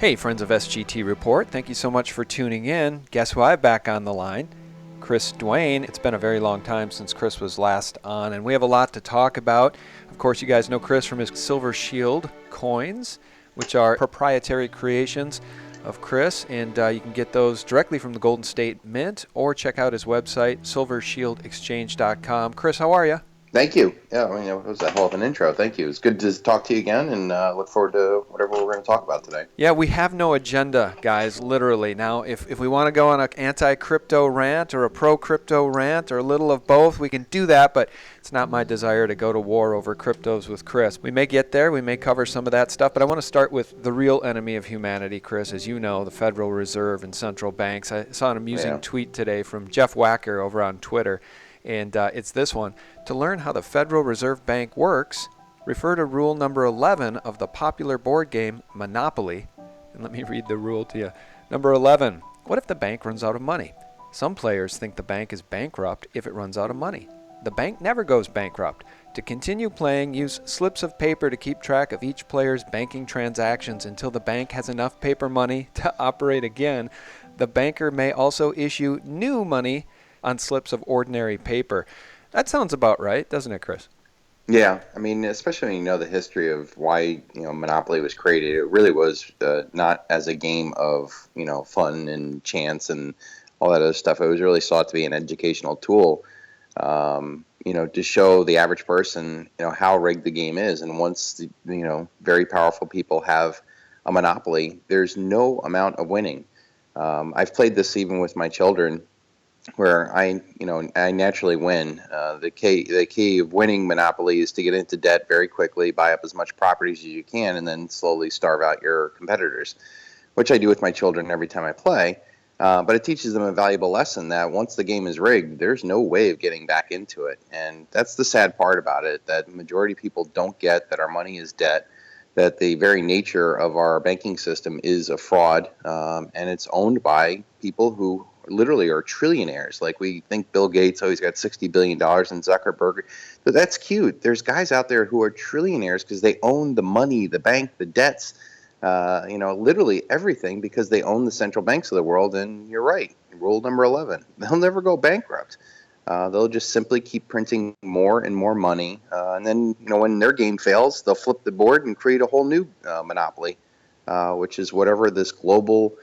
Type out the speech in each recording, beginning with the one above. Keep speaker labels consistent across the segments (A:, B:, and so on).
A: Hey, friends of SGT Report, thank you so much for tuning in. Guess who I have back on the line? Chris Duane. It's been a very long time since Chris was last on, and we have a lot to talk about. Of course, you guys know Chris from his Silver Shield coins, which are proprietary creations of Chris, and you can get those directly from the Golden State Mint or check out his website, silvershieldexchange.com. Chris, how are you?
B: Thank you. Yeah, I mean, it was a hell of an intro. Thank you. It's good to talk to you again, and look forward to whatever we're going to talk about today.
A: Yeah, we have no agenda, guys, literally. Now, if we want to go on an anti-crypto rant or a pro-crypto rant or a little of both, we can do that, but it's not my desire to go to war over cryptos with Chris. We may get there, we may cover some of that stuff, but I want to start with the real enemy of humanity, Chris. As you know, the Federal Reserve and central banks. I saw an amusing tweet today from Jeff Wacker over on Twitter, and it's this one. To learn how the Federal Reserve Bank works, refer to rule number 11 of the popular board game Monopoly. And let me read the rule to you. Number 11. What if the bank runs out of money? Some players think the bank is bankrupt if it runs out of money. The bank never goes bankrupt. To continue playing, use slips of paper to keep track of each player's banking transactions until the bank has enough paper money to operate again. The banker may also issue new money on slips of ordinary paper. That sounds about right, doesn't it, Chris?
B: Yeah, I mean, especially when you know the history of why Monopoly was created. It really was not as a game of fun and chance and all that other stuff. It was really sought to be an educational tool, to show the average person how rigged the game is. And once very powerful people have a monopoly, there's no amount of winning. I've played this even with my children, where I naturally win. The key of winning Monopoly is to get into debt very quickly, buy up as much properties as you can, and then slowly starve out your competitors, which I do with my children every time I play. But it teaches them a valuable lesson that once the game is rigged, there's no way of getting back into it. And that's the sad part about it, that the majority of people don't get that our money is debt, that the very nature of our banking system is a fraud, and it's owned by people who literally are trillionaires. Like, we think Bill Gates, he's got $60 billion, and Zuckerberg. But that's cute. There's guys out there who are trillionaires because they own the money, the bank, the debts, literally everything, because they own the central banks of the world. And you're right. Rule number 11. They'll never go bankrupt. They'll just simply keep printing more and more money. And then, when their game fails, they'll flip the board and create a whole new monopoly, which is whatever this global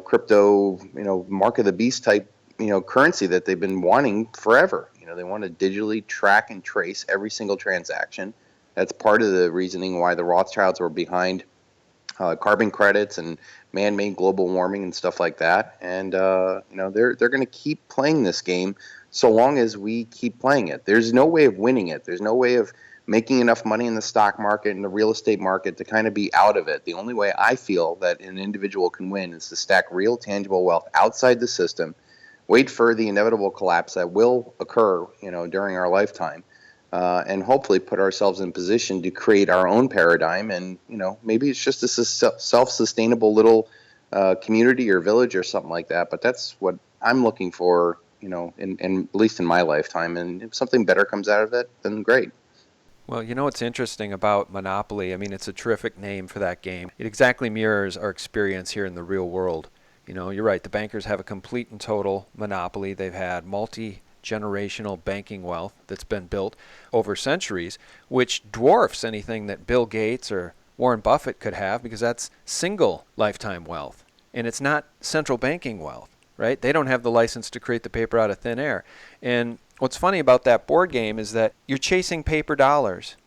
B: crypto, mark of the beast type, currency that they've been wanting forever. They want to digitally track and trace every single transaction. That's part of the reasoning why the Rothschilds were behind carbon credits and man-made global warming and stuff like that. And they're going to keep playing this game so long as we keep playing it. There's no way of winning it. There's no way of making enough money in the stock market and the real estate market to kind of be out of it. The only way I feel that an individual can win is to stack real tangible wealth outside the system, wait for the inevitable collapse that will occur, during our lifetime, and hopefully put ourselves in position to create our own paradigm. And, maybe it's just a self-sustainable little community or village or something like that. But that's what I'm looking for, in at least in my lifetime. And if something better comes out of it, then great.
A: Well, what's interesting about Monopoly? I mean, it's a terrific name for that game. It exactly mirrors our experience here in the real world. You're right. The bankers have a complete and total monopoly. They've had multi-generational banking wealth that's been built over centuries, which dwarfs anything that Bill Gates or Warren Buffett could have, because that's single lifetime wealth. And it's not central banking wealth, right? They don't have the license to create the paper out of thin air. And what's funny about that board game is that you're chasing paper dollars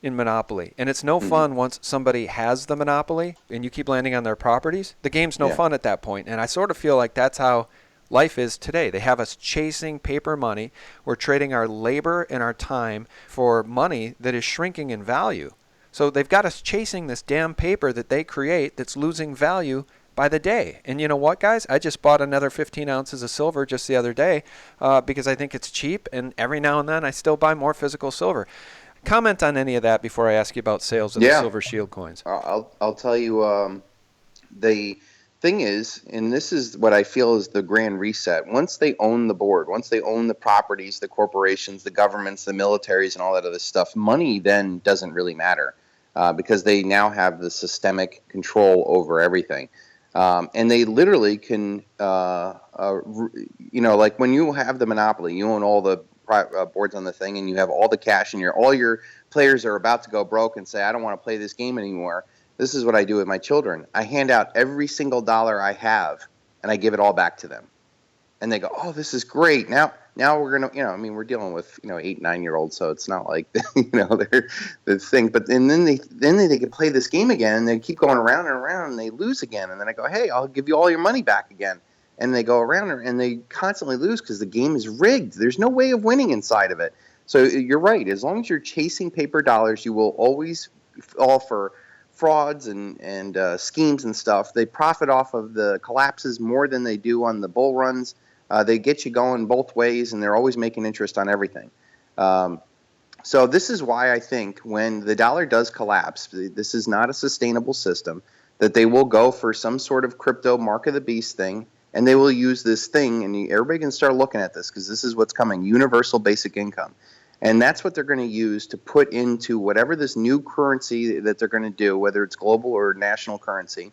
A: in Monopoly. And it's no fun once somebody has the monopoly and you keep landing on their properties. The game's no fun at that point. And I sort of feel like that's how life is today. They have us chasing paper money. We're trading our labor and our time for money that is shrinking in value. So they've got us chasing this damn paper that they create that's losing value by the day. And you know what, guys? I just bought another 15 ounces of silver just the other day because I think it's cheap, and every now and then I still buy more physical silver. Comment on any of that before I ask you about sales of the Silver Shield coins.
B: I'll tell you, the thing is, and this is what I feel is the grand reset, once they own the board, once they own the properties, the corporations, the governments, the militaries, and all that other stuff, money then doesn't really matter. because they now have the systemic control over everything. And they literally can, like when you have the monopoly, you own all the boards on the thing, and you have all the cash, and all your players are about to go broke and say, I don't want to play this game anymore. This is what I do with my children. I hand out every single dollar I have, and I give it all back to them. And they go, oh, this is great. Now we're going to, we're dealing with, 8, 9-year-olds, so it's not like, they're the thing. But then they can play this game again, and they keep going around and around, and they lose again. And then I go, hey, I'll give you all your money back again. And they go around, and they constantly lose because the game is rigged. There's no way of winning inside of it. So you're right. As long as you're chasing paper dollars, you will always fall for frauds and schemes and stuff. They profit off of the collapses more than they do on the bull runs. They get you going both ways, and they're always making interest on everything. So this is why I think when the dollar does collapse, this is not a sustainable system, that they will go for some sort of crypto mark of the beast thing, and they will use this thing, and everybody can start looking at this because this is what's coming, universal basic income. And that's what they're going to use to put into whatever this new currency that they're going to do, whether it's global or national currency.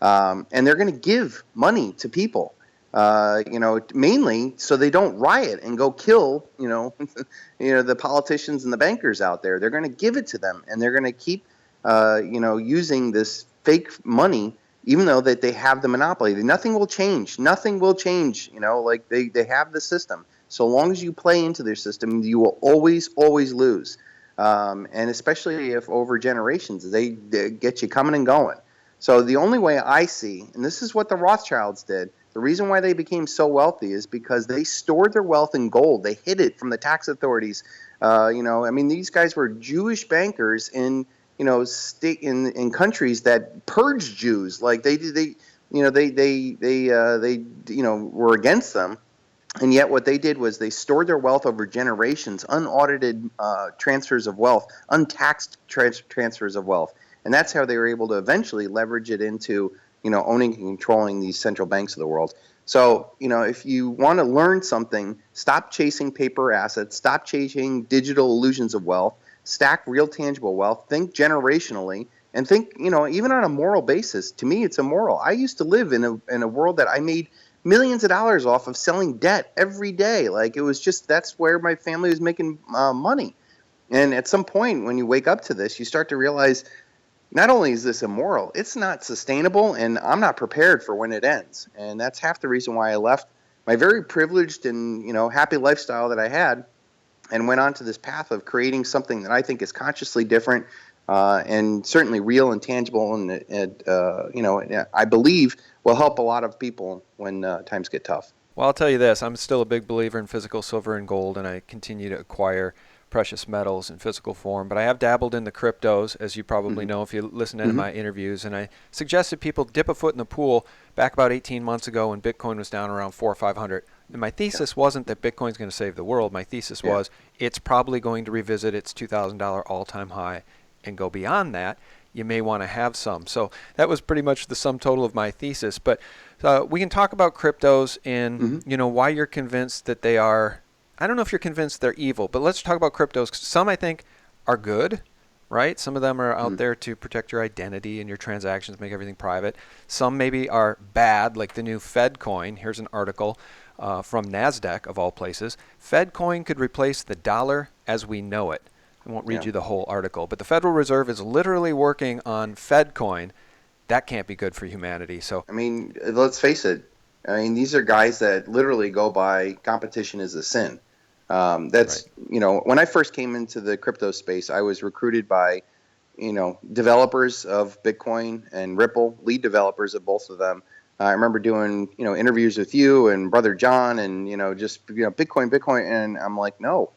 B: And they're going to give money to people. Mainly so they don't riot and go kill, the politicians and the bankers out there. They're going to give it to them, and they're going to keep, using this fake money, even though that they have the monopoly. Nothing will change. Nothing will change. Like they have the system. So long as you play into their system, you will always, always lose. And especially if over generations, they get you coming and going. So the only way I see, and this is what the Rothschilds did, the reason why they became so wealthy is because they stored their wealth in gold. They hid it from the tax authorities. These guys were Jewish bankers in countries that purged Jews. Like they were against them. And yet what they did was they stored their wealth over generations, unaudited transfers of wealth, untaxed transfers of wealth. And that's how they were able to eventually leverage it into, owning and controlling these central banks of the world. So, if you want to learn something, stop chasing paper assets, stop chasing digital illusions of wealth, stack real tangible wealth, think generationally, and think, even on a moral basis. To me, it's immoral. I used to live in a world that I made millions of dollars off of selling debt every day. Like it was just, that's where my family was making money. And at some point when you wake up to this, you start to realize not only is this immoral, it's not sustainable, and I'm not prepared for when it ends. And that's half the reason why I left my very privileged and happy lifestyle that I had and went on to this path of creating something that I think is consciously different and certainly real and tangible, and I believe will help a lot of people when times get tough.
A: Well, I'll tell you this, I'm still a big believer in physical silver and gold, and I continue to acquire precious metals in physical form, but I have dabbled in the cryptos, as you probably know if you listen to my interviews, and I suggested people dip a foot in the pool back about 18 months ago when Bitcoin was down around 400 or 500. And my thesis wasn't that Bitcoin's going to save the world. My thesis was it's probably going to revisit its $2,000 all-time high and go beyond that. You may want to have some. So that was pretty much the sum total of my thesis. But we can talk about cryptos and why you're convinced that they are. I don't know if you're convinced they're evil, but let's talk about cryptos. Some I think are good, right? Some of them are out there to protect your identity and your transactions, make everything private. Some maybe are bad, like the new Fed coin. Here's an article from NASDAQ, of all places. Fed coin could replace the dollar as we know it. I won't read you the whole article, but the Federal Reserve is literally working on Fed coin. That can't be good for humanity. So
B: let's face it. These are guys that literally go by competition is a sin. That's right. When I first came into the crypto space, I was recruited by, developers of Bitcoin and Ripple, lead developers of both of them. I remember doing, interviews with you and Brother John and, Bitcoin. And I'm like, no,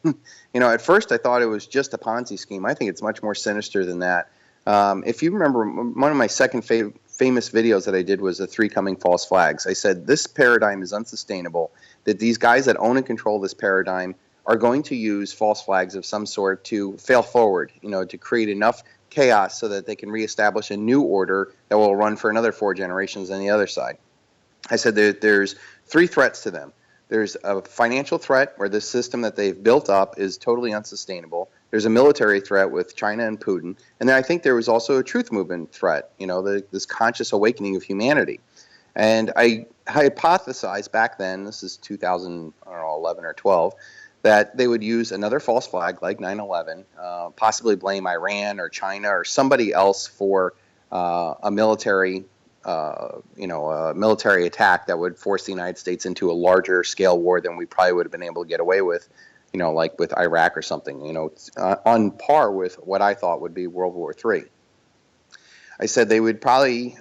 B: at first I thought it was just a Ponzi scheme. I think it's much more sinister than that. If you remember, one of my second famous videos that I did was the 3 coming false flags. I said, this paradigm is unsustainable, that these guys that own and control this paradigm are going to use false flags of some sort to fail forward, to create enough chaos so that they can reestablish a new order that will run for another 4 generations on the other side. I said that there's 3 threats to them. There's a financial threat where the system that they've built up is totally unsustainable. There's a military threat with China and Putin. And then I think there was also a truth movement threat, this conscious awakening of humanity. And I hypothesized back then, this is 2011 or 12, that they would use another false flag like 9/11, possibly blame Iran or China or somebody else for a military attack that would force the United States into a larger scale war than we probably would have been able to get away with, like with Iraq or something, on par with what I thought would be World War III. I said they would probably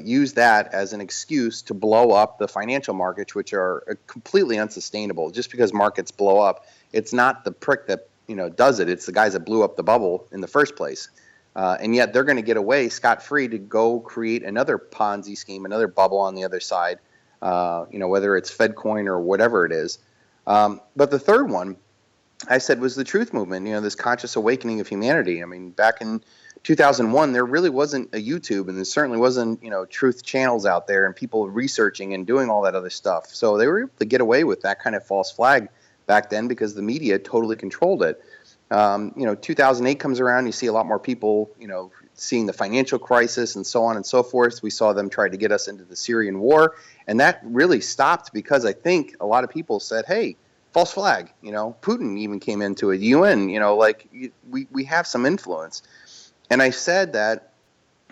B: use that as an excuse to blow up the financial markets, which are completely unsustainable. Just because markets blow up, it's not the prick that does it. It's the guys that blew up the bubble in the first place. And yet they're going to get away scot-free to go create another Ponzi scheme, another bubble on the other side, whether it's FedCoin or whatever it is. But the third one, I said, was the truth movement, this conscious awakening of humanity. I mean, back in 2001, there really wasn't a YouTube, and there certainly wasn't, truth channels out there and people researching and doing all that other stuff. So they were able to get away with that kind of false flag back then because the media totally controlled it. 2008 comes around, you see a lot more people, seeing the financial crisis and so on and so forth. We saw them try to get us into the Syrian war, and that really stopped because I think a lot of people said, hey, false flag, Putin even came into it, UN, we have some influence. And I said that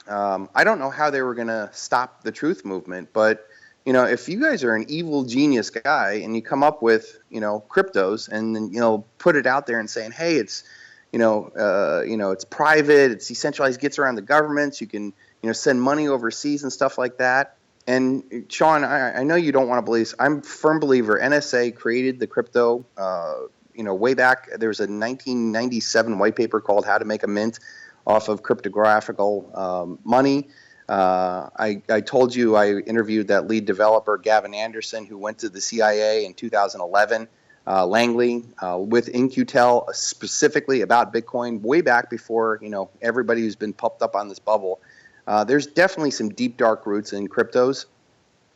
B: I don't know how they were going to stop the truth movement, but if you guys are an evil genius guy and you come up with cryptos and then put it out there and saying, hey, it's it's private, it's decentralized, gets around the governments, you can send money overseas and stuff like that. And Sean, I know you don't want to believe this. I'm a firm believer NSA created the crypto. Way back there was a 1997 white paper called How to Make a Mint off of cryptographical money. I told you I interviewed that lead developer, Gavin Anderson, who went to the CIA in 2011, Langley, with In-Q-Tel, specifically about Bitcoin, way back before everybody who's been pumped up on this bubble. There's definitely some deep, dark roots in cryptos.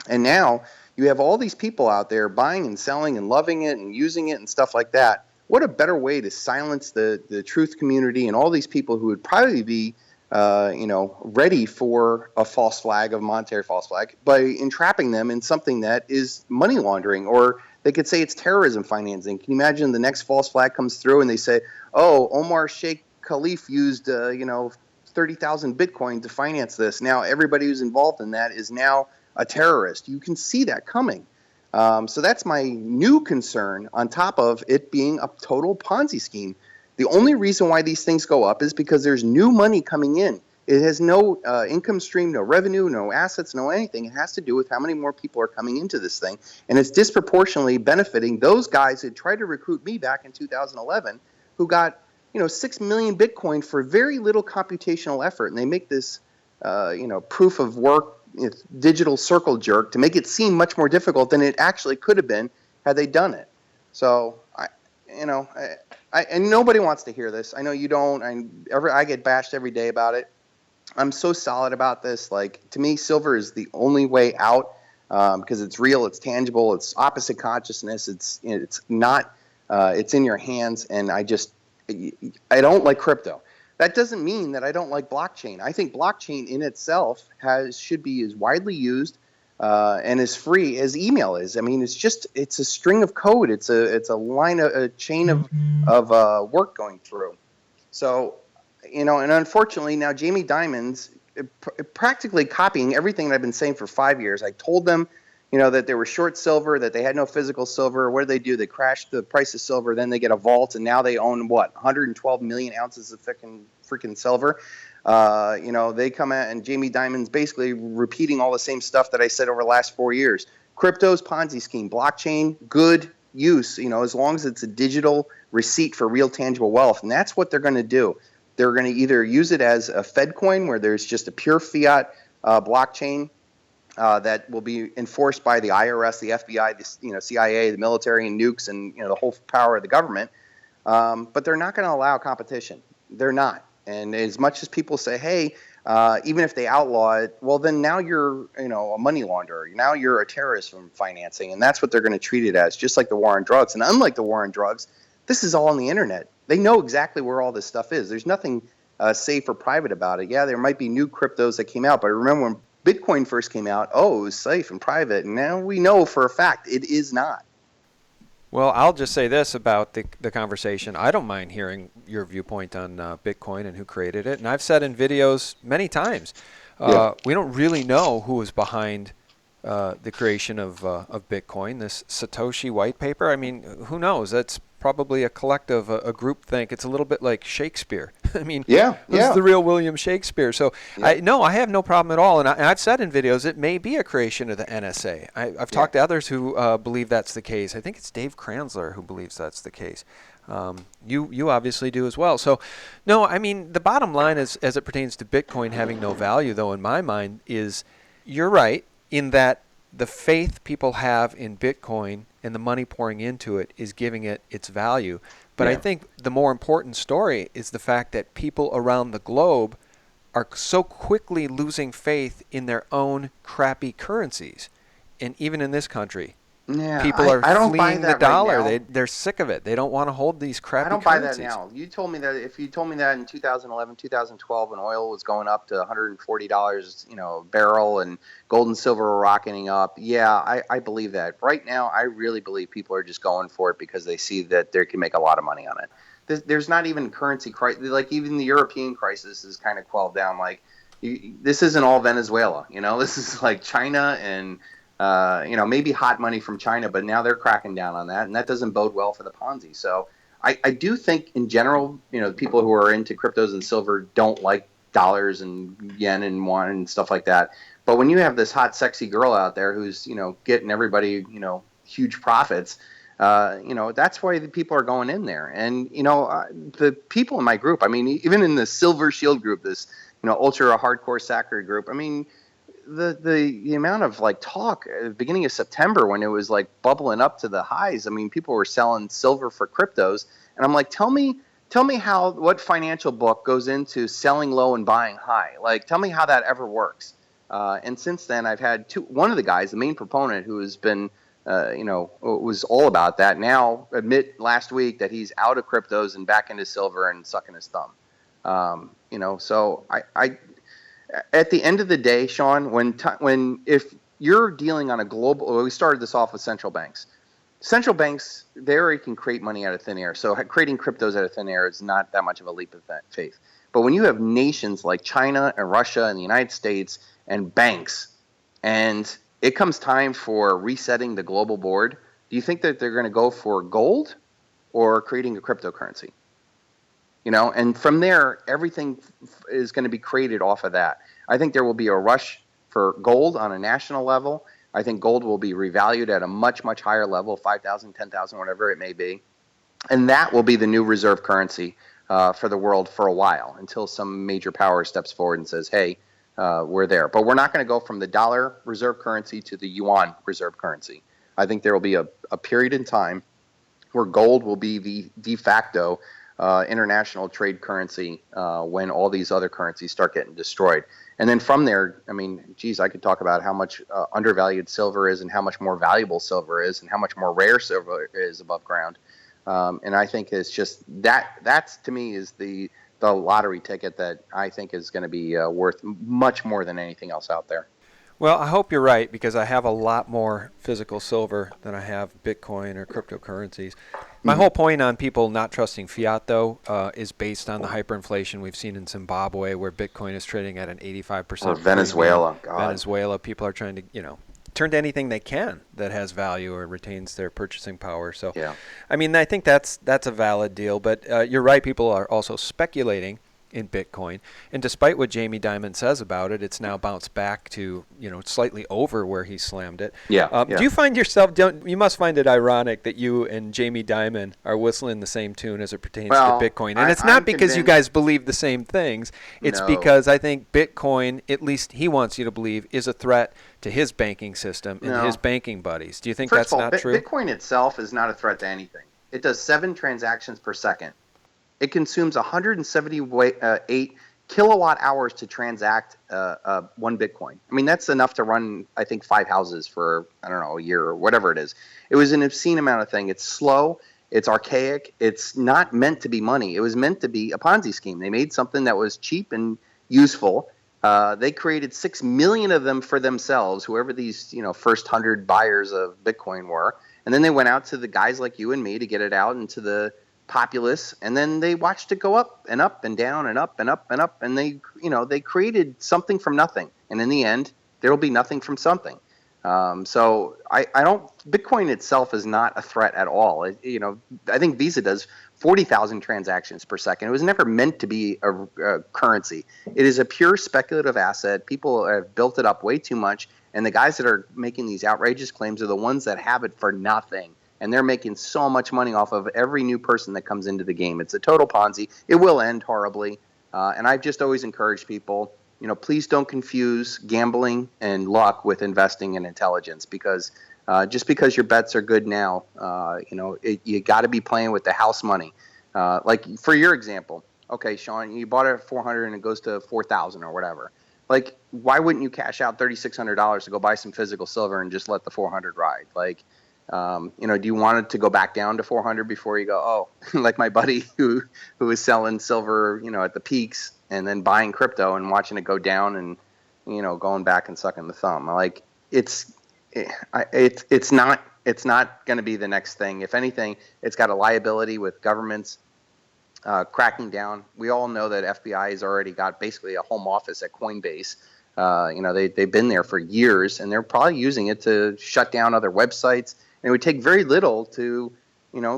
B: And now you have all these people out there buying and selling and loving it and using it and stuff like that. What a better way to silence the truth community and all these people who would probably be ready for a false flag, a monetary false flag, by entrapping them in something that is money laundering, or they could say it's terrorism financing. Can you imagine the next false flag comes through and they say, oh, Omar Sheikh Khalif used, 30,000 Bitcoin to finance this. Now everybody who's involved in that is now a terrorist. You can see that coming. So that's my new concern on top of it being a total Ponzi scheme. The only reason why these things go up is because there's new money coming in. It has no income stream, no revenue, no assets, no anything. It has to do with how many more people are coming into this thing. And it's disproportionately benefiting those guys who tried to recruit me back in 2011 who got 6 million Bitcoin for very little computational effort. And they make this, proof of work, digital circle jerk to make it seem much more difficult than it actually could have been had they done it. So, and nobody wants to hear this. I know you don't. I get bashed every day about it. I'm so solid about this. Like, to me, silver is the only way out because it's real, it's tangible, it's opposite consciousness. It's not. It's in your hands, and I don't like crypto. That doesn't mean that I don't like blockchain. I think blockchain in itself should be as widely used and as free as email is. I mean, it's a string of code. It's a chain of work going through. So, and unfortunately now Jamie Dimon's practically copying everything that I've been saying for 5 years. I told them, that they were short silver, that they had no physical silver. What do? They crashed the price of silver. Then they get a vault, and now they own 112 million ounces of freaking silver. They come out, and Jamie Dimon's basically repeating all the same stuff that I said over the last 4 years. Crypto's Ponzi scheme, blockchain, good use, as long as it's a digital receipt for real tangible wealth. And that's what they're going to do. They're going to either use it as a Fed coin, where there's just a pure fiat blockchain that will be enforced by the IRS, the FBI, the CIA, the military, and nukes, and the whole power of the government. But they're not going to allow competition. They're not. And as much as people say, hey, even if they outlaw it, well, then now you're a money launderer. Now you're a terrorist from financing, and that's what they're going to treat it as, just like the war on drugs. And unlike the war on drugs, this is all on the internet. They know exactly where all this stuff is. There's nothing safe or private about it. Yeah, there might be new cryptos that came out, but remember when Bitcoin first came out, it was safe and private. And now we know for a fact it is not.
A: Well, I'll just say this about the conversation. I don't mind hearing your viewpoint on Bitcoin and who created it. And I've said in videos many times, we don't really know who was behind the creation of Bitcoin, this Satoshi white paper. I mean, who knows? That's probably a collective, a group think. It's a little bit like Shakespeare. I mean, who's the real William Shakespeare? So I have no problem at all. And I've said in videos it may be a creation of the NSA. I've talked to others who believe that's the case. I think it's Dave Kranzler who believes that's the case. You obviously do as well. So, no, I mean, the bottom line is, as it pertains to Bitcoin having no value, though, in my mind, is you're right in that the faith people have in Bitcoin and the money pouring into it is giving it its value. But I think the more important story is the fact that people around the globe are so quickly losing faith in their own crappy currencies. And even in this country, people are fleeing the dollar. They're sick of it. They don't want to hold these crappy currencies.
B: I don't buy that now. You told me that if you told me that in 2011, 2012, when oil was going up to $140, a barrel, and gold and silver were rocketing up, I believe that. Right now, I really believe people are just going for it because they see that they can make a lot of money on it. There's not even currency crisis. Like even the European crisis is kind of quelled down. Like this isn't all Venezuela. This is like China and maybe hot money from China, but now they're cracking down on that, and that doesn't bode well for the Ponzi. So I do think in general, people who are into cryptos and silver don't like dollars and yen and yuan and stuff like that. But when you have this hot, sexy girl out there who's, getting everybody, huge profits, that's why the people are going in there. And, the people in my group, I mean, even in the Silver Shield group, this, ultra hardcore Sacred group, I mean, the amount of like talk at the beginning of September when it was like bubbling up to the highs. I mean, people were selling silver for cryptos, and I'm like, tell me what financial book goes into selling low and buying high? Like, tell me how that ever works. And since then, I've had one of the guys, the main proponent, who has been, was all about that. Now admit last week that he's out of cryptos and back into silver and sucking his thumb. So I at the end of the day, Sean, if you're dealing on a global, we started this off with central banks. Central banks, they already can create money out of thin air. So creating cryptos out of thin air is not that much of a leap of faith. But when you have nations like China and Russia and the United States and banks, and it comes time for resetting the global board, do you think that they're going to go for gold or creating a cryptocurrency? And from there, everything is going to be created off of that. I think there will be a rush for gold on a national level. I think gold will be revalued at a much, much higher level, 5,000, 10,000, whatever it may be. And that will be the new reserve currency for the world for a while until some major power steps forward and says, hey, we're there. But we're not going to go from the dollar reserve currency to the yuan reserve currency. I think there will be a period in time where gold will be the de facto international trade currency when all these other currencies start getting destroyed. And then from there, I mean, geez, I could talk about how much undervalued silver is and how much more valuable silver is and how much more rare silver is above ground. And I think it's just that's to me is the lottery ticket that I think is going to be worth much more than anything else out there.
A: Well, I hope you're right, because I have a lot more physical silver than I have Bitcoin or cryptocurrencies. My whole point on people not trusting fiat, though, is based on the hyperinflation we've seen in Zimbabwe, where Bitcoin is trading at an 85%.
B: Or Venezuela. God.
A: Venezuela, people are trying to, turn to anything they can that has value or retains their purchasing power. So,
B: yeah.
A: I mean, I think that's a valid deal. But you're right, people are also speculating in Bitcoin, and despite what Jamie Dimon says about it, it's now bounced back to slightly over where he slammed it.
B: Yeah.
A: Do you find yourself? You must find it ironic that you and Jamie Dimon are whistling the same tune as it pertains to Bitcoin, and it's not because you guys believe the same things. It's because I think Bitcoin, at least he wants you to believe, is a threat to his banking system and his banking buddies. Do you think that's not true?
B: Bitcoin itself is not a threat to anything. It does 7 transactions per second. It consumes 178 kilowatt hours to transact one Bitcoin. I mean, that's enough to run, I think, 5 houses for, I don't know, a year or whatever it is. It was an obscene amount of thing. It's slow. It's archaic. It's not meant to be money. It was meant to be a Ponzi scheme. They made something that was cheap and useful. They created 6 million of them for themselves, whoever these first 100 buyers of Bitcoin were, and then they went out to the guys like you and me to get it out into the populace, and then they watched it go up and up and down and up and up and up, and they created something from nothing, and in the end there will be nothing from something. So I don't. Bitcoin itself is not a threat at all. I think Visa does 40,000 transactions per second. It was never meant to be a currency. It is a pure speculative asset. People have built it up way too much, and the guys that are making these outrageous claims are the ones that have it for nothing. And they're making so much money off of every new person that comes into the game. It's a total Ponzi. It will end horribly. And I've just always encouraged people, please don't confuse gambling and luck with investing and intelligence, because just because your bets are good now, you got to be playing with the house money. Like for your example, okay, Sean, you bought it at 400 and it goes to 4,000 or whatever. Like, why wouldn't you cash out $3,600 to go buy some physical silver and just let the 400 ride? Like, do you want it to go back down to 400 before you go, oh, like my buddy who was selling silver, at the peaks and then buying crypto and watching it go down and, going back and sucking the thumb. Like, it's not going to be the next thing. If anything, it's got a liability with governments cracking down. We all know that FBI has already got basically a home office at Coinbase. They've been there for years, and they're probably using it to shut down other websites. And it would take very little to,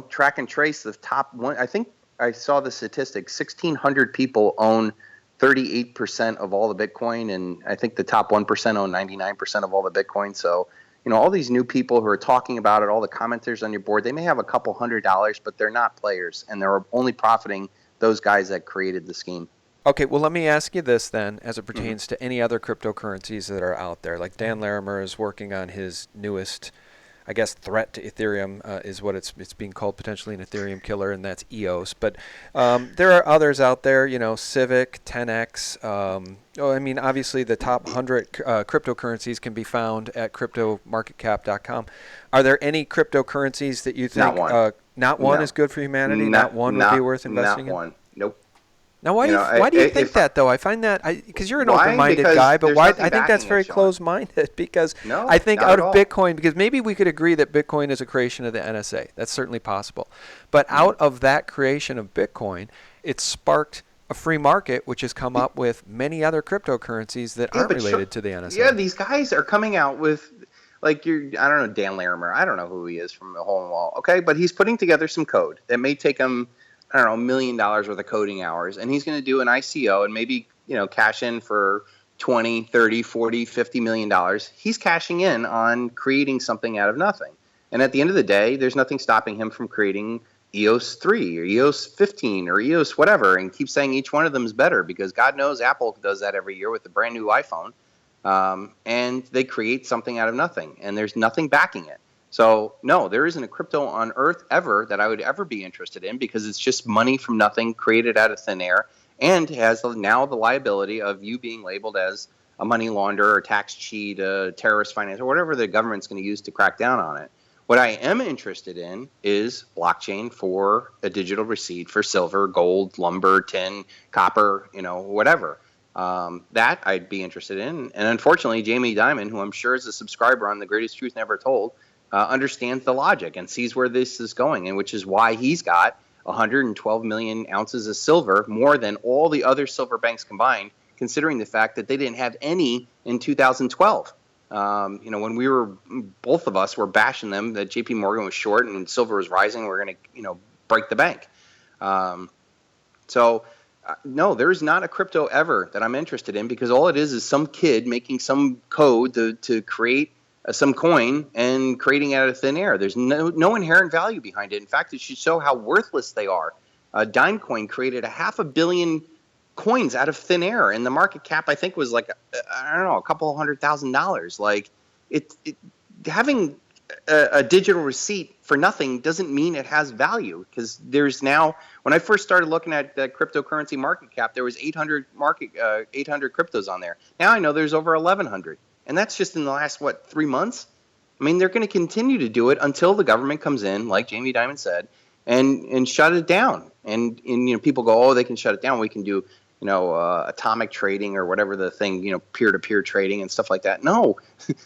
B: track and trace the top one. I think I saw the statistic: 1,600 people own 38% of all the Bitcoin, and I think the top 1% own 99% of all the Bitcoin. So, all these new people who are talking about it, all the commenters on your board, they may have a couple $100, but they're not players, and they're only profiting those guys that created the scheme.
A: Okay, well, let me ask you this then, as it pertains to any other cryptocurrencies that are out there. Like Dan Larimer is working on his newest, I guess, threat to Ethereum is what it's being called, potentially an Ethereum killer, and that's EOS. But there are others out there, Civic, 10x. Obviously the top 100 cryptocurrencies can be found at cryptomarketcap.com. Are there any cryptocurrencies that you think not one is good for humanity? Not one would be worth investing in?
B: Not one. Nope.
A: Now, why do you think that, though? I find that, because you're an open-minded guy, but why? I think that's very closed-minded, because I think out of Bitcoin, because maybe we could agree that Bitcoin is a creation of the NSA. That's certainly possible. But out of that creation of Bitcoin, it sparked a free market, which has come up with many other cryptocurrencies that aren't related to the NSA.
B: Yeah, these guys are coming out with, I don't know, Dan Larimer. I don't know who he is from the hole in the wall. Okay, but he's putting together some code that may take him, I don't know, $1 million worth of coding hours, and he's going to do an ICO and maybe, cash in for 20, 30, 40, 50 million dollars. He's cashing in on creating something out of nothing. And at the end of the day, there's nothing stopping him from creating EOS 3 or EOS 15 or EOS whatever, and keep saying each one of them is better, because God knows Apple does that every year with the brand new iPhone. And they create something out of nothing, and there's nothing backing it. So, no, there isn't a crypto on earth ever that I would ever be interested in, because it's just money from nothing created out of thin air, and has now the liability of you being labeled as a money launderer, or tax cheat, a terrorist finance, or whatever the government's going to use to crack down on it. What I am interested in is blockchain for a digital receipt for silver, gold, lumber, tin, copper, whatever. That I'd be interested in. And unfortunately, Jamie Dimon, who I'm sure is a subscriber on The Greatest Truth Never Told, understands the logic and sees where this is going, and which is why he's got 112 million ounces of silver, more than all the other silver banks combined, considering the fact that they didn't have any in 2012. When we were, both of us were bashing them that JP Morgan was short and silver was rising, we're going to, break the bank. No, there's not a crypto ever that I'm interested in, because all it is some kid making some code to create some coin and creating it out of thin air. There's no inherent value behind it. In fact, it should show how worthless they are. Dimecoin created 500 million coins out of thin air, and the market cap, I think, was like, I don't know, a couple $100,000. Like, having a digital receipt for nothing doesn't mean it has value, because there's now, when I first started looking at the cryptocurrency market cap, there was 800 cryptos on there. Now I know there's over 1,100. And that's just in the last, 3 months? I mean, they're going to continue to do it until the government comes in, like Jamie Dimon said, and shut it down. And people go, oh, they can shut it down. We can do atomic trading or whatever the thing, peer-to-peer trading and stuff like that. No,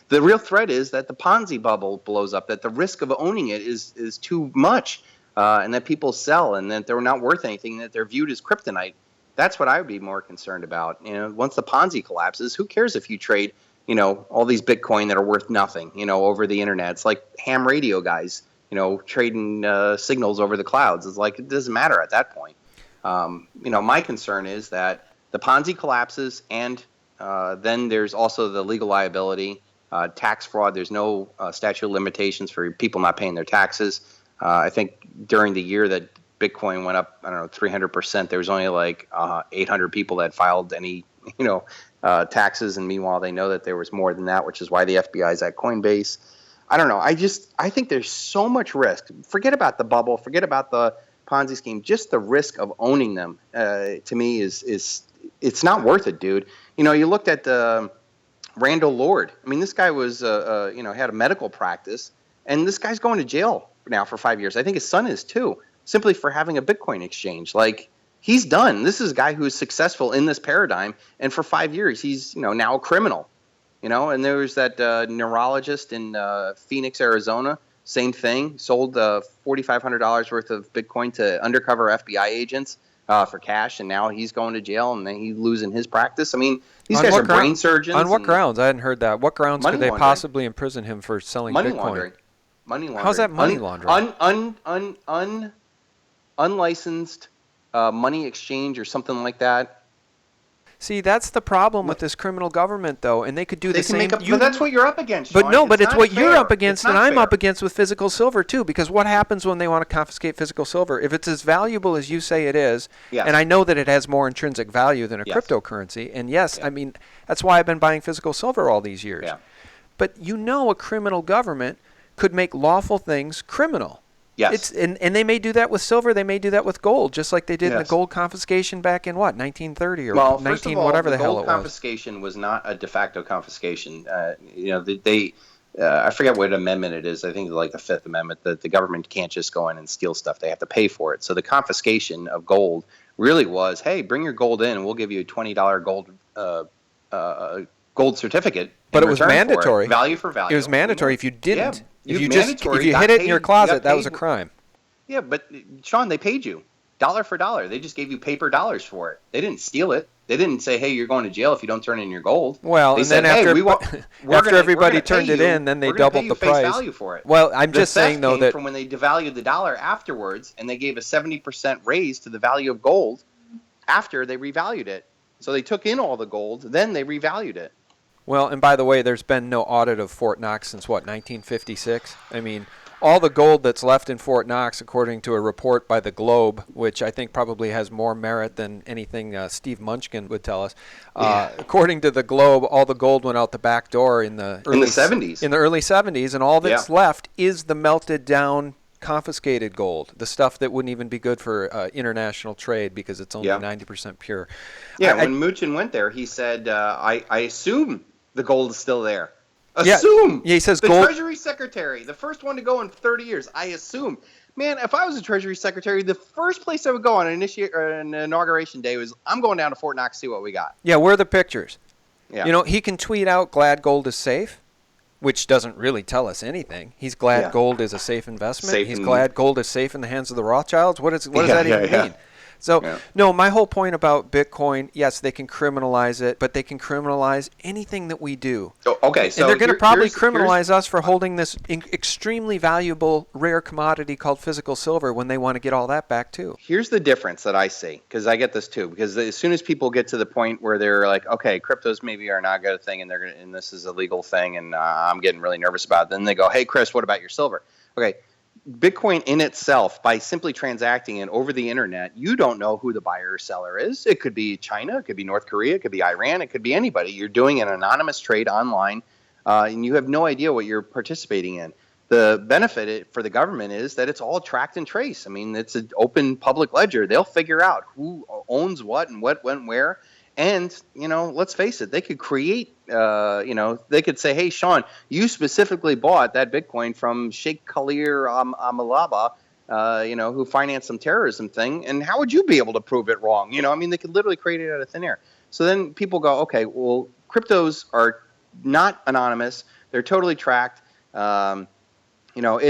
B: the real threat is that the Ponzi bubble blows up, that the risk of owning it is too much, and that people sell and that they're not worth anything, that they're viewed as kryptonite. That's what I would be more concerned about. Once the Ponzi collapses, who cares if you trade, all these Bitcoin that are worth nothing, over the internet? It's like ham radio guys, trading signals over the clouds. It's like, it doesn't matter at that point. My concern is that the Ponzi collapses, and then there's also the legal liability, tax fraud. There's no statute of limitations for people not paying their taxes. I think during the year that Bitcoin went up, 300%, there was only like 800 people that filed any, taxes. And meanwhile, they know that there was more than that, which is why the FBI is at Coinbase. I don't know. I think there's so much risk. Forget about the bubble. Forget about the Ponzi scheme. Just the risk of owning them, to me, it's not worth it, dude. You looked at Randall Lord. I mean, this guy was, had a medical practice, and this guy's going to jail now for 5 years. I think his son is too, simply for having a Bitcoin exchange. Like, he's done. This is a guy who is successful in this paradigm, and for 5 years, he's now a criminal. And there was that neurologist in Phoenix, Arizona. Same thing. Sold $4,500 worth of Bitcoin to undercover FBI agents for cash, and now he's going to jail, and then he's losing his practice. I mean, these guys are brain surgeons.
A: On what grounds? I hadn't heard that. What grounds could they
B: laundering.
A: Possibly imprison him for selling
B: Money
A: Bitcoin?
B: laundering. Money laundering.
A: How's that money laundering?
B: Unlicensed money exchange or something like that.
A: See, that's the problem with this criminal government, though, and they could do the same.
B: But that's what you're up against, Sean.
A: But it's what you're up against, and I'm
B: fair.
A: up against with physical silver too. Because what happens when they want to confiscate physical silver? If it's as valuable as you say it is,
B: Yes.
A: and I know that it has more intrinsic value than a
B: Yes.
A: cryptocurrency, and yes, I mean that's why I've been buying physical silver all these years.
B: Yeah.
A: But a criminal government could make lawful things criminal.
B: Yes.
A: And they may do that with silver. They may do that with gold, just like they did in the
B: Yes.
A: gold confiscation back in 1930 or
B: Well,
A: 19
B: first of all,
A: whatever the hell
B: gold
A: it was.
B: confiscation was not a de facto confiscation. I forget what amendment it is. I think like the Fifth Amendment, that the government can't just go in and steal stuff. They have to pay for it. So the confiscation of gold really was, hey, bring your gold in, and we'll give you a $20 gold certificate.
A: But it was mandatory.
B: Value for value.
A: It was mandatory. If you didn't,
B: Yeah,
A: if you hid it in your closet, that was a crime.
B: Yeah, but Sean, they paid you dollar for dollar. They just gave you paper dollars for it. They didn't steal it. They didn't say, "Hey, you're going to jail if you don't turn in your gold."
A: Well,
B: they
A: and
B: said,
A: then after,
B: after
A: everybody turned it in, then they doubled the price.
B: Value for it.
A: Well, I'm just saying though that
B: from when they devalued the dollar afterwards, and they gave a 70% raise to the value of gold after they revalued it. So they took in all the gold, then they revalued it.
A: Well, and by the way, there's been no audit of Fort Knox since 1956? I mean, all the gold that's left in Fort Knox, according to a report by the Globe, which I think probably has more merit than anything Steve Munchkin would tell us. According to the Globe, all the gold went out the back door in the early
B: 70s.
A: In the early 70s, and all that's left is the melted down confiscated gold, the stuff that wouldn't even be good for international trade because it's only 90% pure.
B: Yeah, when Muchin went there, he said, I assume the gold is still there.
A: Yeah, he says
B: the
A: gold.
B: Treasury Secretary, the first one to go in 30 years. I assume. Man, if I was a Treasury Secretary, the first place I would go on an inauguration day was, I'm going down to Fort Knox to see what we got.
A: Yeah, where are the pictures?
B: Yeah.
A: He can tweet out glad gold is safe, which doesn't really tell us anything. He's glad gold is a safe investment. He's glad gold is safe in the hands of the Rothschilds. What does that even mean? So, no, my whole point about Bitcoin, yes, they can criminalize it, but they can criminalize anything that we do.
B: Oh, okay, so
A: and they're going to probably criminalize us for holding this extremely valuable, rare commodity called physical silver when they want to get all that back, too.
B: Here's the difference that I see, because I get this, too, because as soon as people get to the point where they're like, okay, cryptos maybe are not a good thing, and this is a legal thing, and I'm getting really nervous about it, then they go, hey, Chris, what about your silver? Okay. Bitcoin in itself, by simply transacting it over the internet, you don't know who the buyer or seller is. It could be China, it could be North Korea, it could be Iran, it could be anybody. You're doing an anonymous trade online, and you have no idea what you're participating in. The benefit for the government is that it's all tracked and traced. I mean, it's an open public ledger. They'll figure out who owns what and what went where. And, let's face it, they could create, they could say, hey, Sean, you specifically bought that Bitcoin from Sheikh Khalil Amalaba, who financed some terrorism thing. And how would you be able to prove it wrong? They could literally create it out of thin air. So then people go, okay, well, cryptos are not anonymous. They're totally tracked. It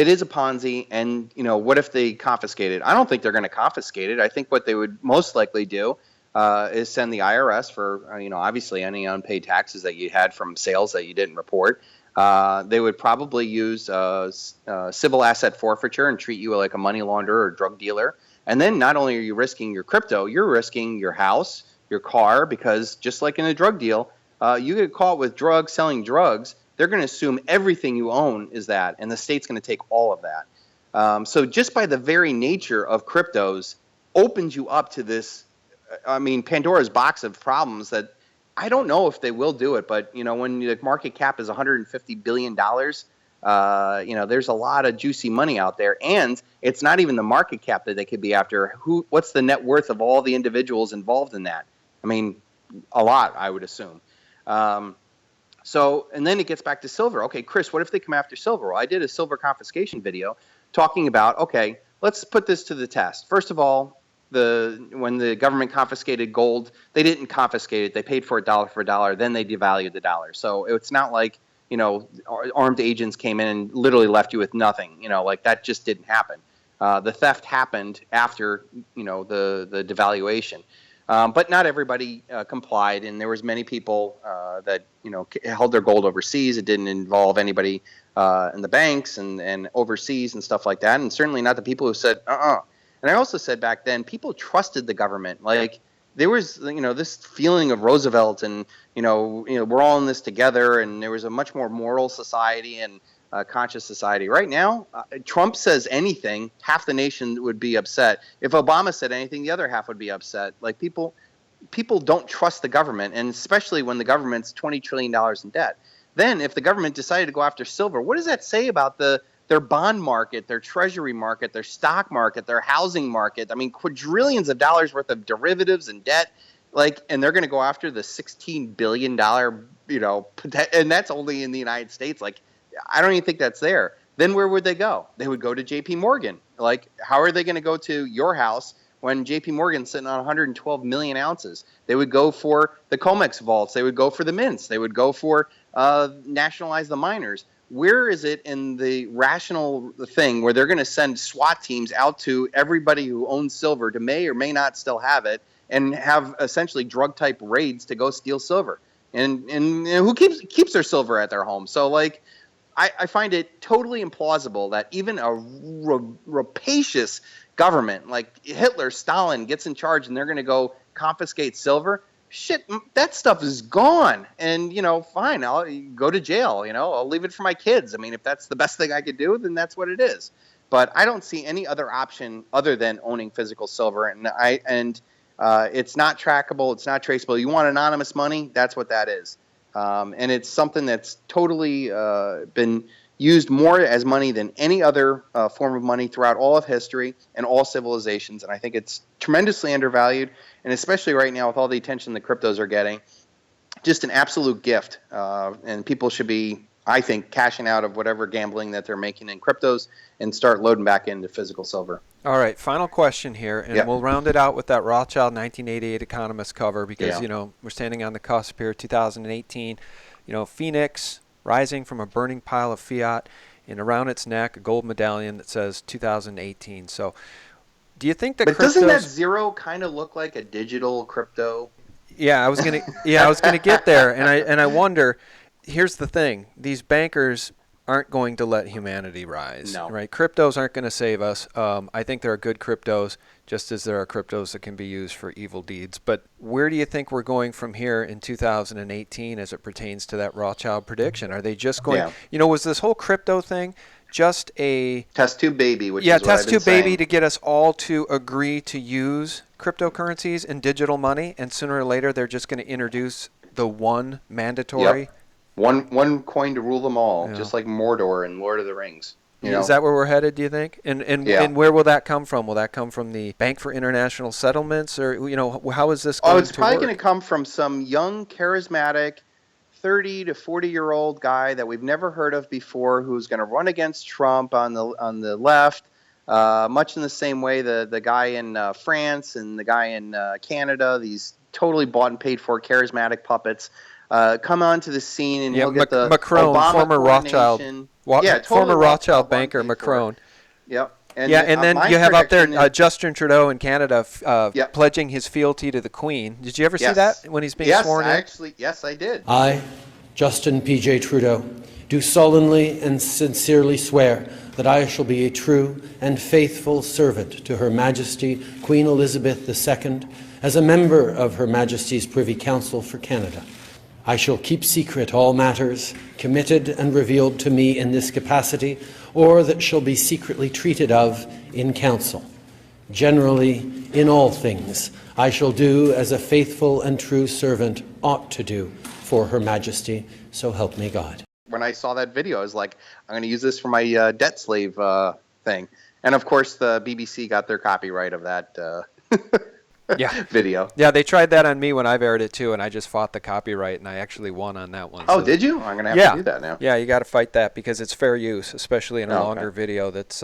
B: is a Ponzi, and, what if they confiscate it? I don't think they're going to confiscate it. I think what they would most likely do is send the IRS for, obviously any unpaid taxes that you had from sales that you didn't report. They would probably use civil asset forfeiture and treat you like a money launderer or drug dealer. And then not only are you risking your crypto, you're risking your house, your car, because just like in a drug deal, you get caught with drugs, selling drugs, they're going to assume everything you own is that, and the state's going to take all of that. So just by the very nature of cryptos opens you up to this, Pandora's box of problems that I don't know if they will do it, but, when the market cap is $150 billion, there's a lot of juicy money out there, and it's not even the market cap that they could be after. What's the net worth of all the individuals involved in that? A lot, I would assume. And then it gets back to silver. Okay, Chris, what if they come after silver? Well, I did a silver confiscation video talking about, okay, let's put this to the test. First of all, when the government confiscated gold, they didn't confiscate it. They paid for it dollar for dollar. Then they devalued the dollar. So it's not like, armed agents came in and literally left you with nothing. That just didn't happen. The theft happened after, the devaluation. But not everybody complied, and there was many people that held their gold overseas. It didn't involve anybody in the banks and overseas and stuff like that, and certainly not the people who said And I also said back then, people trusted the government. Like, there was this feeling of Roosevelt, and we're all in this together, and there was a much more moral society and conscious society. Right now, Trump says anything, half the nation would be upset. If Obama said anything, the other half would be upset. Like, people don't trust the government, and especially when the government's $20 trillion in debt. Then if the government decided to go after silver, what does that say about their bond market, their treasury market, their stock market, their housing market? Quadrillions of dollars worth of derivatives and debt, and they're going to go after the $16 billion, and that's only in the United States. I don't even think that's there. Then where would they go? They would go to JP Morgan. How are they going to go to your house when JP Morgan's sitting on 112 million ounces? They would go for the COMEX vaults. They would go for the mints. They would go for nationalize the miners. Where is it in the rational thing where they're going to send SWAT teams out to everybody who owns silver to may or may not still have it and have essentially drug type raids to go steal silver? And who keeps their silver at their home? So I find it totally implausible that even a rapacious government like Hitler, Stalin gets in charge and they're going to go confiscate silver. Shit, that stuff is gone. And, fine, I'll go to jail. I'll leave it for my kids. If that's the best thing I could do, then that's what it is. But I don't see any other option other than owning physical silver. And it's not trackable. It's not traceable. You want anonymous money? That's what that is. And it's something that's totally been used more as money than any other form of money throughout all of history and all civilizations. And I think it's tremendously undervalued, and especially right now with all the attention the cryptos are getting, just an absolute gift. And people should be, I think, cashing out of whatever gambling that they're making in cryptos and start loading back into physical silver.
A: All right, final question here, and we'll round it out with that Rothschild 1988 Economist cover because, we're standing on the cusp here, 2018. Phoenix rising from a burning pile of fiat, and around its neck, a gold medallion that says 2018. So do you think that
B: But doesn't that zero kind of look like a digital crypto?
A: Yeah, I was gonna get there, and I wonder, here's the thing, these bankers aren't going to let humanity rise, right? Cryptos aren't going to save us. I think there are good cryptos, just as there are cryptos that can be used for evil deeds. But where do you think we're going from here in 2018 as it pertains to that Rothschild prediction? Are they just going, was this whole crypto thing just a
B: test tube baby? Test
A: tube baby to get us all to agree to use cryptocurrencies and digital money, and sooner or later they're just going to introduce the one mandatory.
B: Yep. One coin to rule them all, just like Mordor in Lord of the Rings.
A: Is that where we're headed, do you think? And where will that come from? Will that come from the Bank for International Settlements, or how is this going to work?
B: It's probably going to come from some young, charismatic, 30 to 40-year-old guy that we've never heard of before, who's going to run against Trump on the left, much in the same way the guy in France and the guy in Canada, these totally bought and paid for charismatic puppets, come onto the scene, and
A: Yeah,
B: he'll get the
A: Macron,
B: Obama
A: former Rothschild,
B: coronation. Yeah, totally
A: former Rothschild
B: Rothschild, bought and
A: banker
B: paid for.
A: Macron.
B: Yep.
A: Yeah, and then
B: my
A: you have up there
B: prediction is,
A: Justin Trudeau in Canada
B: yep,
A: pledging his fealty to the Queen. Did you ever see
B: yes,
A: that when he's being
B: yes,
A: sworn in?
B: yes, I did.
C: I, Justin P.J. Trudeau, do solemnly and sincerely swear that I shall be a true and faithful servant to Her Majesty Queen Elizabeth II as a member of Her Majesty's Privy Council for Canada. I shall keep secret all matters committed and revealed to me in this capacity, or that shall be secretly treated of in Council. Generally, in all things, I shall do as a faithful and true servant ought to do for Her Majesty, so help me God.
B: When I saw that video, I was like, I'm going to use this for my debt slave thing. And of course, the BBC got their copyright of that video.
A: Yeah, they tried that on me when I've aired it too, and I just fought the copyright, and I actually won on that one.
B: Oh,
A: so
B: did you? I'm going to have to do that now.
A: Yeah, you got to fight that because it's fair use, especially in a longer
B: okay.
A: video that's,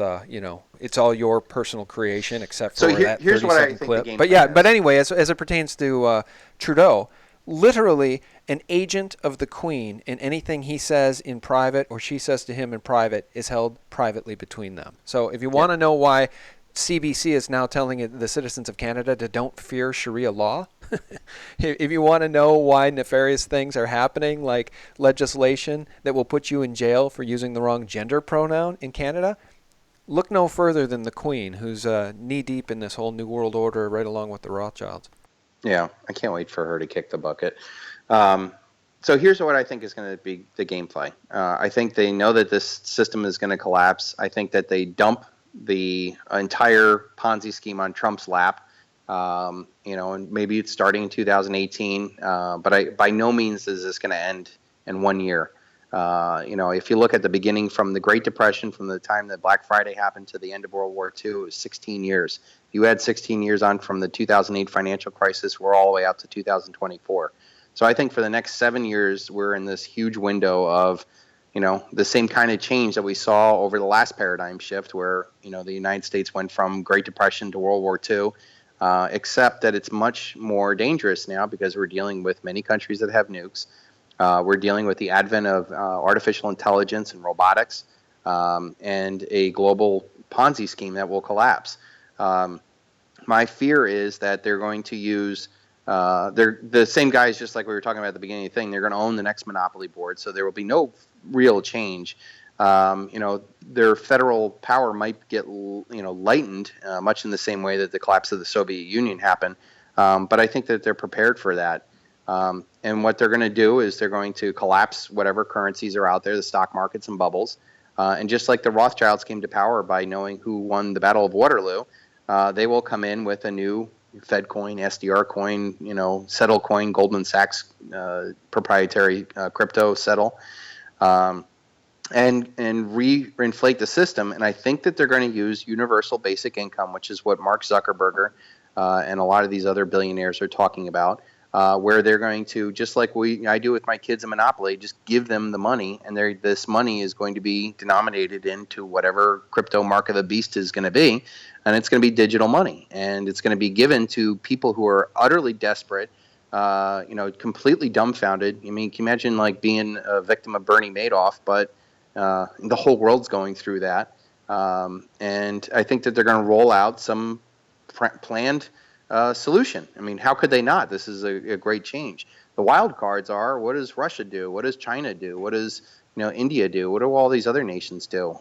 A: it's all your personal creation except for
B: So
A: that
B: here's what I
A: 30-second
B: think
A: clip.
B: the game
A: But
B: plan
A: yeah,
B: is.
A: but anyway, as it pertains to Trudeau, literally an agent of the Queen, and anything he says in private or she says to him in private is held privately between them. So if you want to know why CBC is now telling the citizens of Canada to don't fear Sharia law, if you want to know why nefarious things are happening, like legislation that will put you in jail for using the wrong gender pronoun in Canada, look no further than the Queen, who's knee-deep in this whole New World Order right along with the Rothschilds.
B: Yeah, I can't wait for her to kick the bucket. So here's what I think is going to be the game play. I think they know that this system is going to collapse. I think that they dump the entire Ponzi scheme on Trump's lap. And maybe it's starting in 2018, but by no means is this going to end in 1 year. If you look at the beginning from the Great Depression, from the time that Black Friday happened to the end of World War II, it was 16 years. You add 16 years on from the 2008 financial crisis, we're all the way out to 2024. So I think for the next 7 years, we're in this huge window of, the same kind of change that we saw over the last paradigm shift where, the United States went from Great Depression to World War II, except that it's much more dangerous now because we're dealing with many countries that have nukes. We're dealing with the advent of artificial intelligence and robotics, and a global Ponzi scheme that will collapse. My fear is that they're going to use they're the same guys, just like we were talking about at the beginning of the thing. They're going to own the next monopoly board, so there will be no real change. Their federal power might get lightened, much in the same way that the collapse of the Soviet Union happened. But I think that they're prepared for that. And what they're going to do is they're going to collapse whatever currencies are out there, the stock markets and bubbles. And just like the Rothschilds came to power by knowing who won the Battle of Waterloo, they will come in with a new Fed coin, SDR coin, settle coin, Goldman Sachs proprietary crypto settle, and reinflate the system. And I think that they're going to use universal basic income, which is what Mark Zuckerberg and a lot of these other billionaires are talking about, where they're going to, just like I do with my kids in Monopoly, just give them the money, and this money is going to be denominated into whatever crypto mark of the beast is going to be, and it's going to be digital money, and it's going to be given to people who are utterly desperate, completely dumbfounded. I mean, can you imagine like being a victim of Bernie Madoff, but the whole world's going through that, and I think that they're going to roll out some planned solution. I mean, how could they not? This is a great change. The wild cards are, what does Russia do? What does China do? What does India do? What do all these other nations do?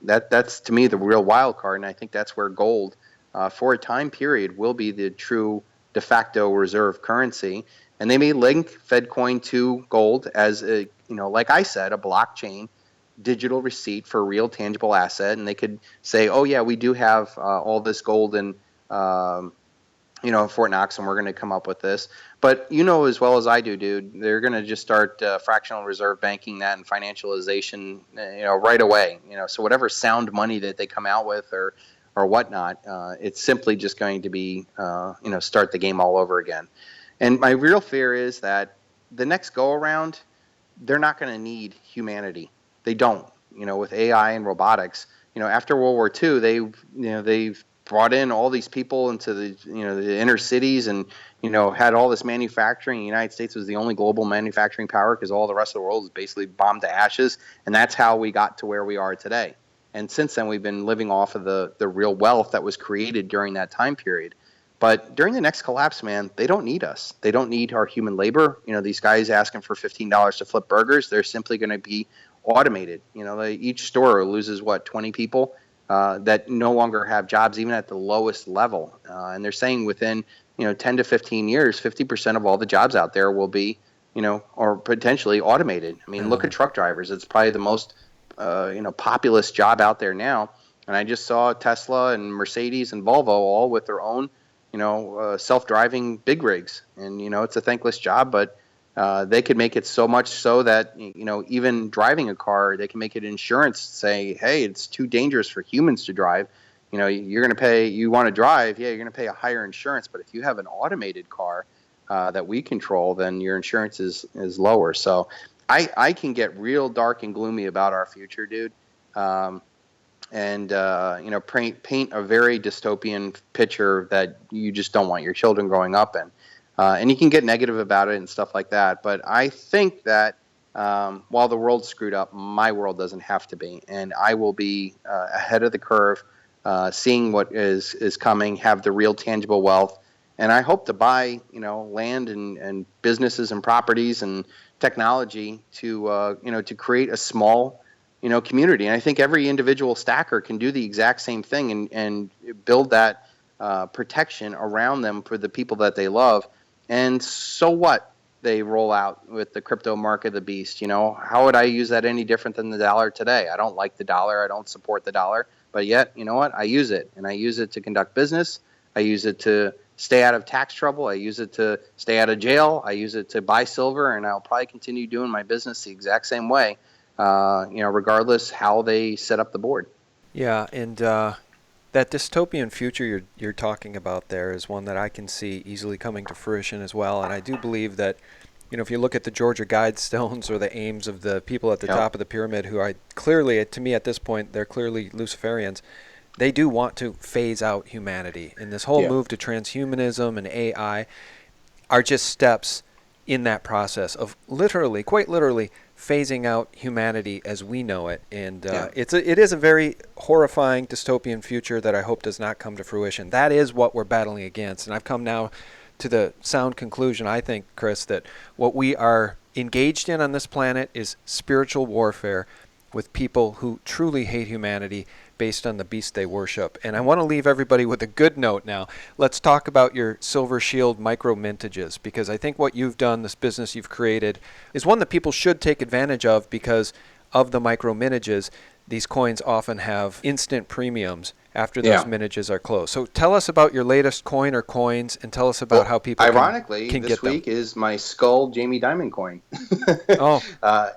B: That's to me the real wild card, and I think that's where gold, for a time period, will be the true de facto reserve currency. And they may link FedCoin to gold as a, like I said, a blockchain digital receipt for a real tangible asset, and they could say, oh yeah, we do have all this gold in Fort Knox, and we're going to come up with this. But as well as I do, dude, they're going to just start fractional reserve banking that and financialization, right away. So whatever sound money that they come out with or whatnot, it's simply just going to be, start the game all over again. And my real fear is that the next go around, they're not going to need humanity. They don't. With AI and robotics, after World War II, they've brought in all these people into the inner cities, and had all this manufacturing. The United States was the only global manufacturing power because all the rest of the world is basically bombed to ashes, and that's how we got to where we are today. And since then, we've been living off of the real wealth that was created during that time period. But during the next collapse, man, they don't need us. They don't need our human labor. These guys asking for $15 to flip burgers, they're simply going to be automated. Each store loses 20 people that no longer have jobs, even at the lowest level. And they're saying within 10 to 15 years, 50% of all the jobs out there will be, or potentially automated. I mean, look at truck drivers. It's probably the most populous job out there now. And I just saw Tesla and Mercedes and Volvo all with their own self-driving big rigs. And it's a thankless job, but they could make it so much so that even driving a car, they can make it insurance say, hey, it's too dangerous for humans to drive. You're going to pay. You want to drive, you're going to pay a higher insurance. But if you have an automated car that we control, then your insurance is lower. So I can get real dark and gloomy about our future, dude. And paint a very dystopian picture that you just don't want your children growing up in. And you can get negative about it and stuff like that. But I think that while the world's screwed up, my world doesn't have to be. And I will be ahead of the curve, seeing what is coming, have the real tangible wealth. And I hope to buy, land and businesses and properties and technology to create a small, community. And I think every individual stacker can do the exact same thing and build that protection around them for the people that they love. And so what they roll out with the crypto mark of the beast, how would I use that any different than the dollar today? I don't like the dollar. I don't support the dollar. But yet, you know what? I use it. And I use it to conduct business. I use it to stay out of tax trouble. I use it to stay out of jail. I use it to buy silver. And I'll probably continue doing my business the exact same way, regardless how they set up the board.
A: Yeah, and that dystopian future you're talking about there is one that I can see easily coming to fruition as well. And I do believe that, if you look at the Georgia Guidestones or the aims of the people at the top of the pyramid, who I clearly, to me at this point, they're clearly Luciferians, they do want to phase out humanity. And this whole move to transhumanism and AI are just steps in that process of quite literally, phasing out humanity as we know it. And it is a very horrifying dystopian future that I hope does not come to fruition. That is what we're battling against. And I've come now to the sound conclusion, I think, Chris, that what we are engaged in on this planet is spiritual warfare with people who truly hate humanity based on the beast they worship. And I want to leave everybody with a good note now. Let's talk about your Silver Shield micro mintages, because I think what you've done, this business you've created, is one that people should take advantage of because of the micro mintages. These coins often have instant premiums after those mintages are closed. So tell us about your latest coin or coins, and tell us about how people can get them.
B: Ironically, this week is my Skull Jamie Dimon coin.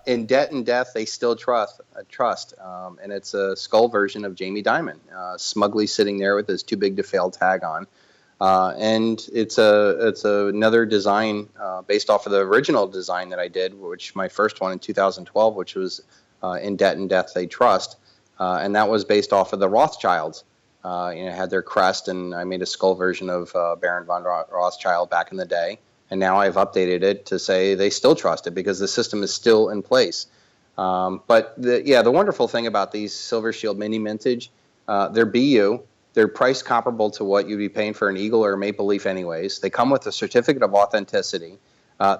B: In debt and death, they still trust. And it's a skull version of Jamie Dimon, smugly sitting there with his too big to fail tag on. And it's another design based off of the original design that I did, which my first one in 2012, which was in debt and death they trust. And that was based off of the Rothschilds. Had their crest, and I made a skull version of Baron von Rothschild back in the day. And now I've updated it to say they still trust it because the system is still in place. But the wonderful thing about these Silver Shield mini mintage, they're BU. They're priced comparable to what you'd be paying for an Eagle or a Maple Leaf anyways. They come with a certificate of authenticity.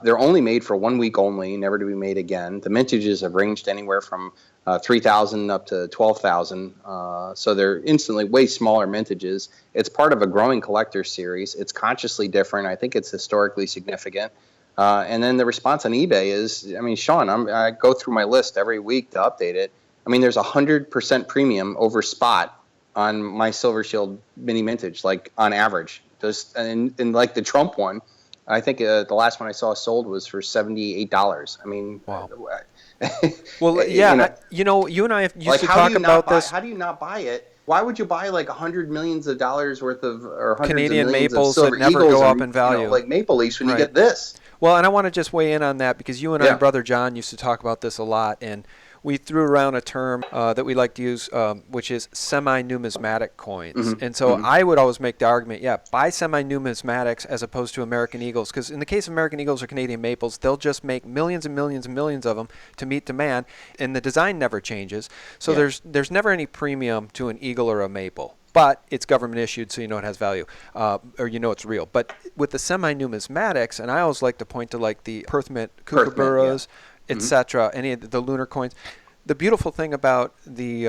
B: They're only made for 1 week only, never to be made again. The mintages have ranged anywhere from 3,000 up to 12,000. So they're instantly way smaller mintages. It's part of a growing collector series. It's consciously different. I think it's historically significant. And then the response on eBay is, Sean, I go through my list every week to update it. There's 100% premium over spot on my Silver Shield mini mintage, like on average. And like the Trump one, I think the last one I saw sold was for $78.
A: Wow. Well, yeah, you and I used to talk about this.
B: How do you not buy it? Why would you buy like $100 million worth of, or hundreds
A: Canadian
B: of millions
A: maples
B: of silver
A: that never
B: eagles
A: go up
B: and,
A: in value,
B: like Maple Leafs when you get this?
A: Well, and I want to just weigh in on that because you and I and Brother John used to talk about this a lot, and we threw around a term that we like to use, which is semi-numismatic coins. And so I would always make the argument, buy semi-numismatics as opposed to American Eagles, because in the case of American Eagles or Canadian Maples, they'll just make millions and millions and millions of them to meet demand, and the design never changes. So there's never any premium to an Eagle or a Maple. But it's government issued, so you know it has value, or you know it's real. But with the semi-numismatics, and I always like to point to like the Perth Mint kookaburras, etc., any of the lunar coins. The beautiful thing about the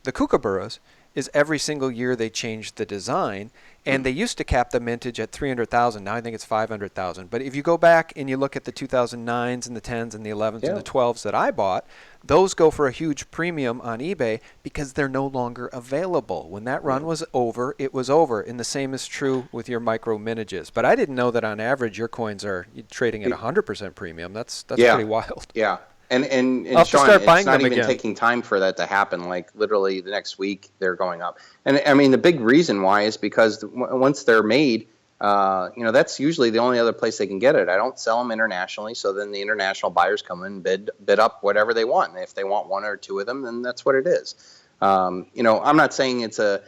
A: kookaburras is every single year they change the design, and they used to cap the mintage at 300,000. Now I think it's 500,000. But if you go back and you look at the 2009s and the 10s and the 11s and the 12s that I bought, those go for a huge premium on eBay because they're no longer available. When that run was over, it was over. And the same is true with your micro mintages. But I didn't know that on average your coins are trading at 100% premium. That's pretty wild.
B: Yeah. And
A: I'll
B: Sean,
A: start buying
B: it's not
A: them
B: even
A: again.
B: taking time for that to happen. Like literally the next week they're going up. And I mean, the big reason why is because once they're made, that's usually the only other place they can get it. I don't sell them internationally. So then the international buyers come in and bid up whatever they want. And if they want one or two of them, then that's what it is. I'm not saying it's a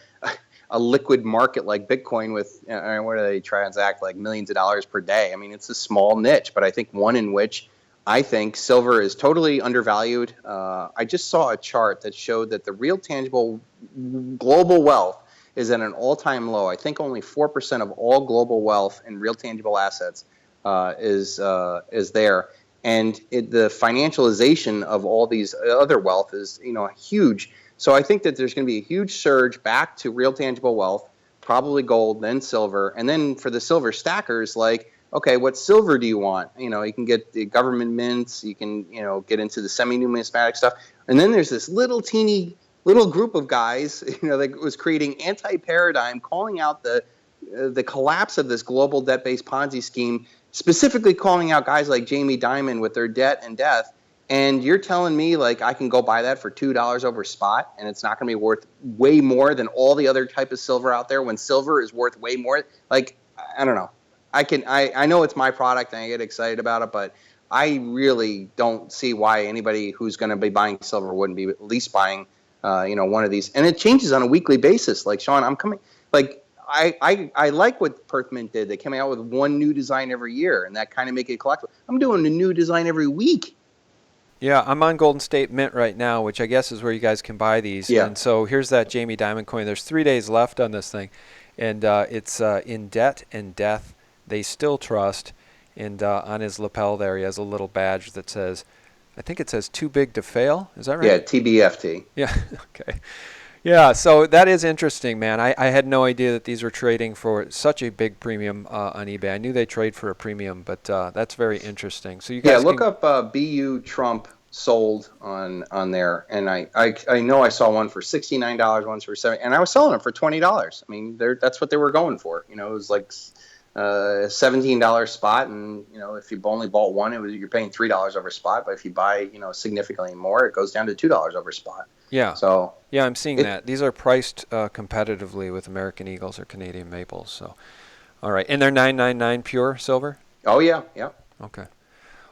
B: liquid market like Bitcoin with, what do they transact like millions of dollars per day? I mean, it's a small niche, but I think one in which I think silver is totally undervalued. I just saw a chart that showed that the real tangible global wealth is at an all-time low. I think only 4% of all global wealth and real tangible assets is there. And the financialization of all these other wealth is, huge. So I think that there's going to be a huge surge back to real tangible wealth, probably gold, then silver. And then for the silver stackers, like, okay, what silver do you want? You can get the government mints. You can, get into the semi-numismatic stuff. And then there's this little group of guys, that was creating anti-paradigm, calling out the collapse of this global debt-based Ponzi scheme, specifically calling out guys like Jamie Dimon with their debt and death. And you're telling me like I can go buy that for $2 over spot, and it's not going to be worth way more than all the other type of silver out there when silver is worth way more? Like, I don't know. I know it's my product and I get excited about it, but I really don't see why anybody who's going to be buying silver wouldn't be at least buying, one of these. And it changes on a weekly basis. Like, Sean, I like what Perth Mint did. They came out with one new design every year, and that kind of make it collectible. I'm doing a new design every week.
A: Yeah, I'm on Golden State Mint right now, which I guess is where you guys can buy these.
B: Yeah.
A: And so here's that Jamie Dimon coin. There's 3 days left on this thing, and it's in debt and death. They still trust, and on his lapel there he has a little badge that says, I think it says too big to fail. Is that right?
B: Yeah, TBFT.
A: Yeah, okay. Yeah, so that is interesting, man. I had no idea that these were trading for such a big premium on eBay. I knew they trade for a premium, but that's very interesting. So you guys
B: look up BU Trump sold on there, and I know I saw one for $69, ones for $70, and I was selling them for $20. I mean, that's what they were going for. It was like $17 spot, and if you only bought one, you're paying $3 over spot. But if you buy significantly more, it goes down to $2 over spot.
A: Yeah.
B: So
A: yeah, I'm seeing that these are priced competitively with American Eagles or Canadian Maples. So, all right, and they're $9.99 pure silver.
B: Oh yeah.
A: Okay.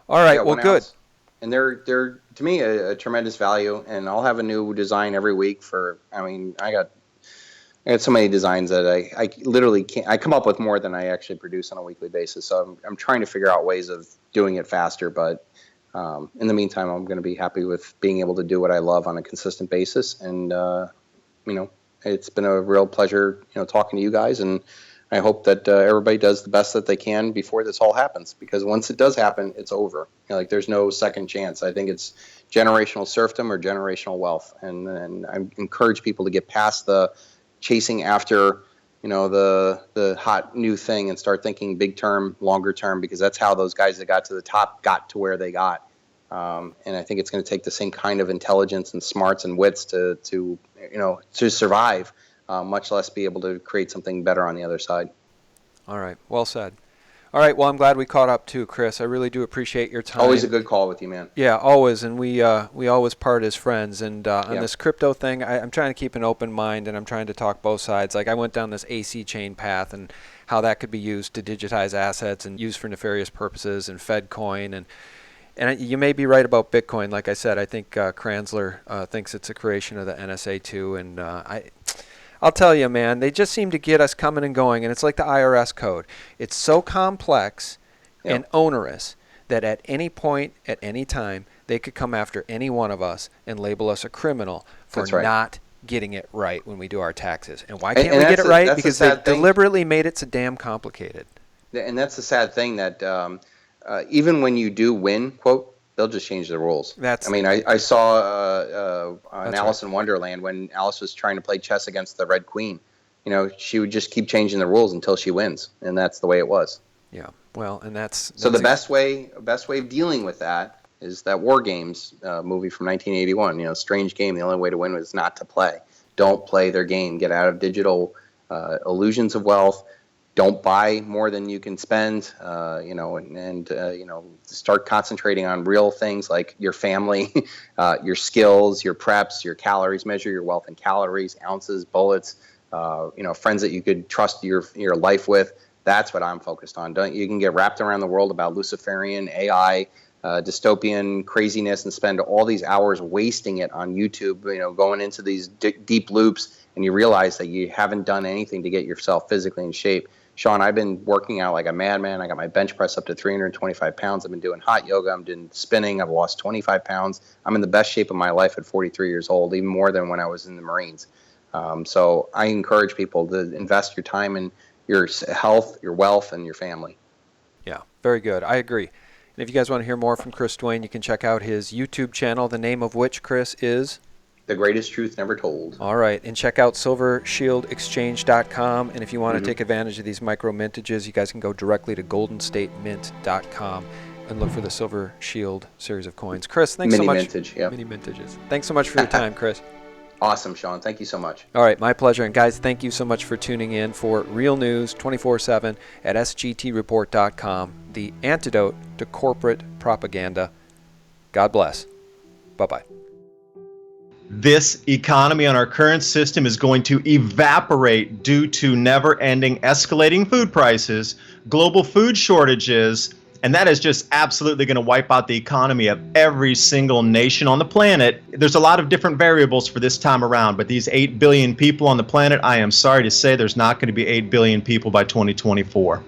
A: All right. Well, good.
B: Ounce. And they're to me a tremendous value, and I'll have a new design every week I got so many designs that I literally can't. I come up with more than I actually produce on a weekly basis. So I'm trying to figure out ways of doing it faster. But in the meantime, I'm going to be happy with being able to do what I love on a consistent basis. And it's been a real pleasure, talking to you guys. And I hope that everybody does the best that they can before this all happens. Because once it does happen, it's over. There's no second chance. I think it's generational serfdom or generational wealth. And I encourage people to get past the chasing after the hot new thing and start thinking big term, longer term, because that's how those guys that got to the top got to where they got. And I think it's going to take the same kind of intelligence and smarts and wits to survive, much less be able to create something better on the other side.
A: All right, well said. All right, well, I'm glad we caught up too, Chris. I really do appreciate your time.
B: Always a good call with you, man.
A: Yeah, always, and we always part as friends. And on this crypto thing, I'm trying to keep an open mind, and I'm trying to talk both sides. Like I went down this AC chain path and how that could be used to digitize assets and used for nefarious purposes, and Fed coin, and And you may be right about Bitcoin. Like I said, I think Kranzler thinks it's a creation of the NSA too. And I'll tell you, man, they just seem to get us coming and going. And it's like the IRS code. It's so complex and onerous that at any point, at any time, they could come after any one of us and label us a criminal for not getting it right when we do our taxes. And why can't we get it right? Because they deliberately made it so damn complicated. And
B: that's the sad thing, that even when you do win, quote, they'll just change the rules. I saw on Alice in Wonderland when Alice was trying to play chess against the Red Queen. She would just keep changing the rules until she wins, and that's the way it was.
A: Yeah. Well, and that's
B: so the best way of dealing with that is that War Games movie from 1981. Strange Game. The only way to win was not to play. Don't play their game. Get out of digital illusions of wealth. Don't buy more than you can spend. And start concentrating on real things like your family, your skills, your preps, your calories. Measure your wealth in calories, ounces, bullets. Friends that you could trust your life with. That's what I'm focused on. You can get wrapped around the world about Luciferian AI, dystopian craziness, and spend all these hours wasting it on YouTube, going into these deep loops, and you realize that you haven't done anything to get yourself physically in shape. Sean, I've been working out like a madman. I got my bench press up to 325 pounds. I've been doing hot yoga. I'm doing spinning. I've lost 25 pounds. I'm in the best shape of my life at 43 years old, even more than when I was in the Marines. So I encourage people to invest your time in your health, your wealth, and your family.
A: Yeah, very good. I agree. And if you guys want to hear more from Chris Duane, you can check out his YouTube channel, the name of which, Chris, is
B: The Greatest Truth Never Told.
A: All right. And check out silvershieldexchange.com. And if you want to take advantage of these micro mintages, you guys can go directly to goldenstatemint.com and look for the Silver Shield series of coins. Chris, thanks so much. Mini mintages. Thanks so much for your time, Chris.
B: Awesome, Sean. Thank you so much.
A: All right, my pleasure. And guys, thank you so much for tuning in for real news 24/7 at sgtreport.com, the antidote to corporate propaganda. God bless. Bye-bye.
D: This economy on our current system is going to evaporate due to never-ending escalating food prices, global food shortages, and that is just absolutely going to wipe out the economy of every single nation on the planet. There's a lot of different variables for this time around, but these 8 billion people on the planet, I am sorry to say there's not going to be 8 billion people by 2024.